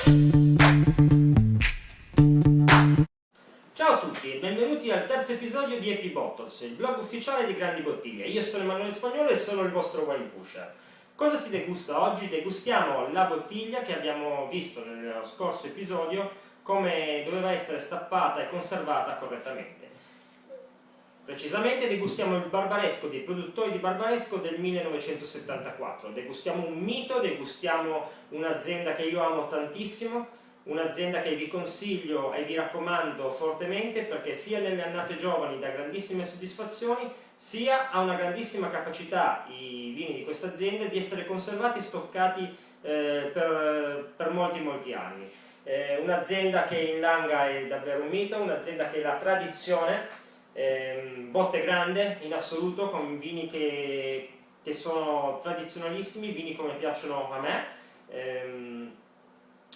Ciao a tutti e benvenuti al terzo episodio di Happy Bottles, il blog ufficiale di Grandi Bottiglie. Io sono Emanuele Spagnolo e sono il vostro wine pusher. Cosa si degusta oggi? Degustiamo la bottiglia che abbiamo visto nello scorso episodio come doveva essere stappata e conservata correttamente. Precisamente degustiamo il Barbaresco dei produttori di Barbaresco del 1974. Degustiamo un mito, degustiamo un'azienda che io amo tantissimo, un'azienda che vi consiglio e vi raccomando fortemente perché sia nelle annate giovani dà grandissime soddisfazioni, sia ha una grandissima capacità, i vini di questa azienda, di essere conservati e stoccati per molti anni. Un'azienda che in Langa è davvero un mito, un'azienda che è la tradizione, botte grande in assoluto, con vini che sono tradizionalissimi, vini come piacciono a me.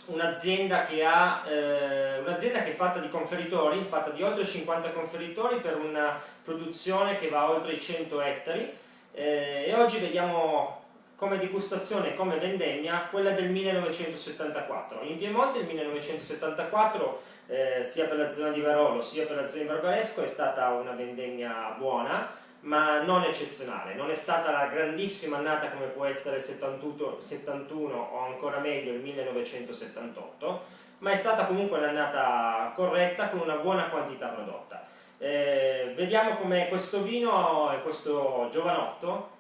Un'azienda che è fatta di conferitori, fatta di oltre 50 conferitori per una produzione che va oltre i 100 ettari, e oggi vediamo come degustazione e come vendemmia quella del 1974. In Piemonte il 1974, sia per la zona di Varolo sia per la zona di Barbaresco, è stata una vendemmia buona, ma non eccezionale. Non è stata la grandissima annata come può essere il 71 o ancora meglio il 1978, ma è stata comunque un'annata corretta con una buona quantità prodotta. Vediamo come questo vino e questo giovanotto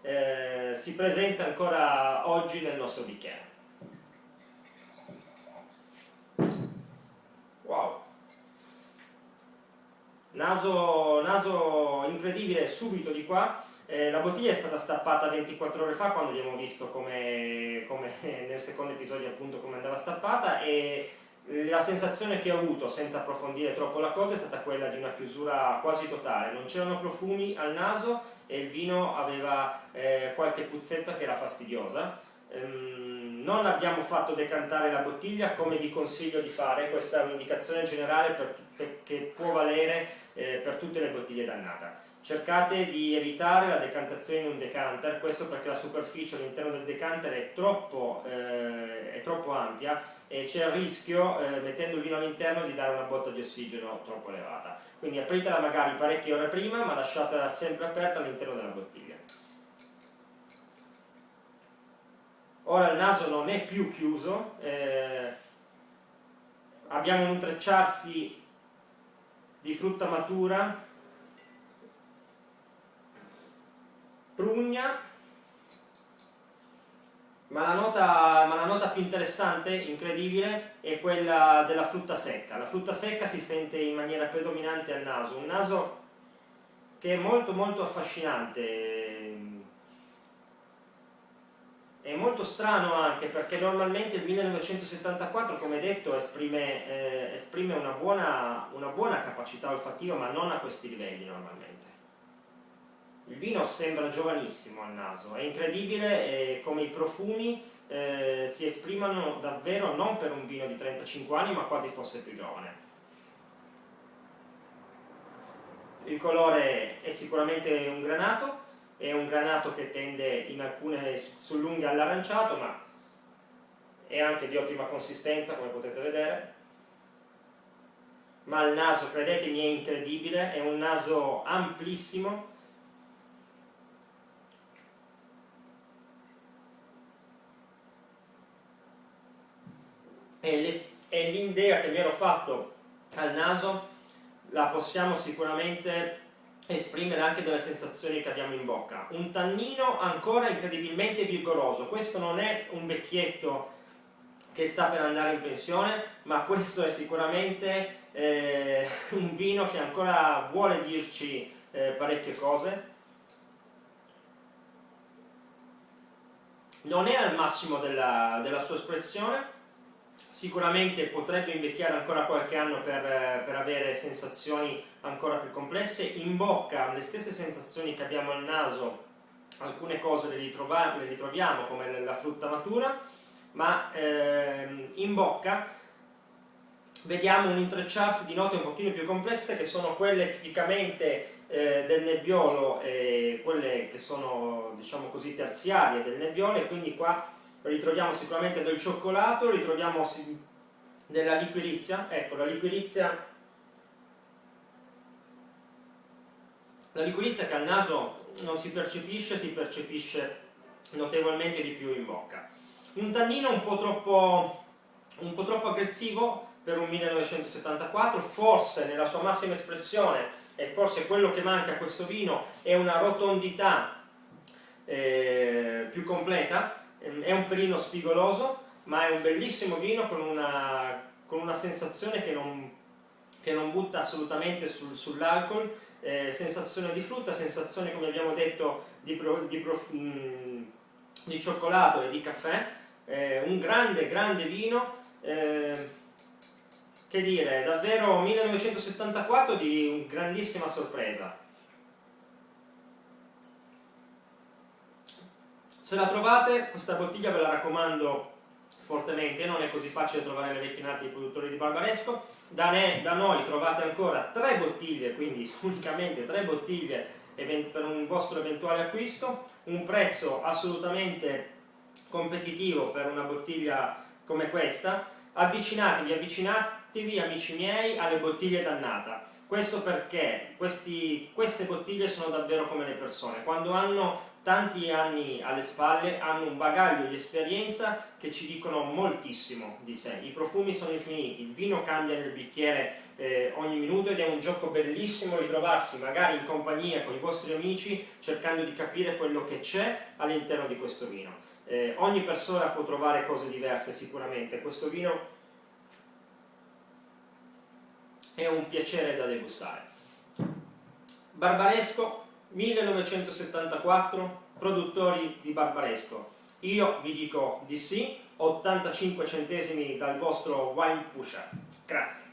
si presenta ancora oggi nel nostro bicchiere. Wow! Naso incredibile subito di qua. La bottiglia è stata stappata 24 ore fa, quando abbiamo visto come nel secondo episodio appunto come andava stappata, e la sensazione che ho avuto, senza approfondire troppo la cosa, è stata quella di una chiusura quasi totale. Non c'erano profumi al naso e il vino aveva qualche puzzetta che era fastidiosa. Non abbiamo fatto decantare la bottiglia come vi consiglio di fare, questa è un'indicazione generale che può valere per tutte le bottiglie d'annata. Cercate di evitare la decantazione in un decanter, questo perché la superficie all'interno del decanter è troppo ampia e c'è il rischio, mettendo il vino all'interno, di dare una botta di ossigeno troppo elevata. Quindi apritela magari parecchie ore prima, ma lasciatela sempre aperta all'interno della bottiglia. Ora il naso non è più chiuso, abbiamo un intrecciarsi di frutta matura, prugna, ma la nota più interessante, incredibile, è quella della frutta secca. La frutta secca si sente in maniera predominante al naso, un naso che è molto affascinante. È molto strano anche perché normalmente il 1974, come detto, esprime una buona capacità olfattiva, ma non a questi livelli normalmente. Il vino sembra giovanissimo al naso, è incredibile come i profumi si esprimano davvero non per un vino di 35 anni, ma quasi fosse più giovane. Il colore è sicuramente un granato, è un granato che tende in alcune sull'unghia all'aranciato, ma è anche di ottima consistenza, come potete vedere. Ma il naso, credetemi, è incredibile, è un naso amplissimo. E l'idea che mi ero fatto al naso la possiamo sicuramente esprimere anche dalle sensazioni che abbiamo in bocca. Un tannino ancora incredibilmente vigoroso. Questo non è un vecchietto che sta per andare in pensione, ma questo è sicuramente un vino che ancora vuole dirci parecchie cose. Non è al massimo della sua espressione, sicuramente potrebbe invecchiare ancora qualche anno per avere sensazioni ancora più complesse. In bocca le stesse sensazioni che abbiamo al naso, alcune cose le ritroviamo come la frutta matura, ma in bocca vediamo un intrecciarsi di note un pochino più complesse, che sono quelle tipicamente del nebbiolo e quelle che sono, diciamo così, terziarie del nebbiolo, e quindi qua ritroviamo sicuramente del cioccolato, ritroviamo della liquirizia. Ecco, la liquirizia che al naso non si percepisce notevolmente di più in bocca. Un tannino un po' troppo aggressivo per un 1974, forse nella sua massima espressione, e forse quello che manca a questo vino è una rotondità più completa. È un pelino spigoloso, ma è un bellissimo vino con una sensazione che non butta assolutamente sull'alcol, sensazione di frutta, sensazione, come abbiamo detto, di cioccolato e di caffè. Un grande vino, che dire, davvero 1974 di grandissima sorpresa. Se la trovate, questa bottiglia ve la raccomando fortemente, non è così facile trovare le vecchie nate dei produttori di Barbaresco. Da noi trovate ancora 3 bottiglie, quindi unicamente 3 bottiglie per un vostro eventuale acquisto, un prezzo assolutamente competitivo per una bottiglia come questa. Avvicinatevi amici miei alle bottiglie d'annata. Questo perché queste bottiglie sono davvero come le persone, quando hanno tanti anni alle spalle hanno un bagaglio di esperienza che ci dicono moltissimo di sé. I profumi sono infiniti, il vino cambia nel bicchiere ogni minuto, ed è un gioco bellissimo ritrovarsi magari in compagnia con i vostri amici cercando di capire quello che c'è all'interno di questo vino. Ogni persona può trovare cose diverse sicuramente, questo vino è un piacere da degustare. Barbaresco 1974, produttori di Barbaresco. Io vi dico di sì, 85 centesimi dal vostro wine pusher. Grazie.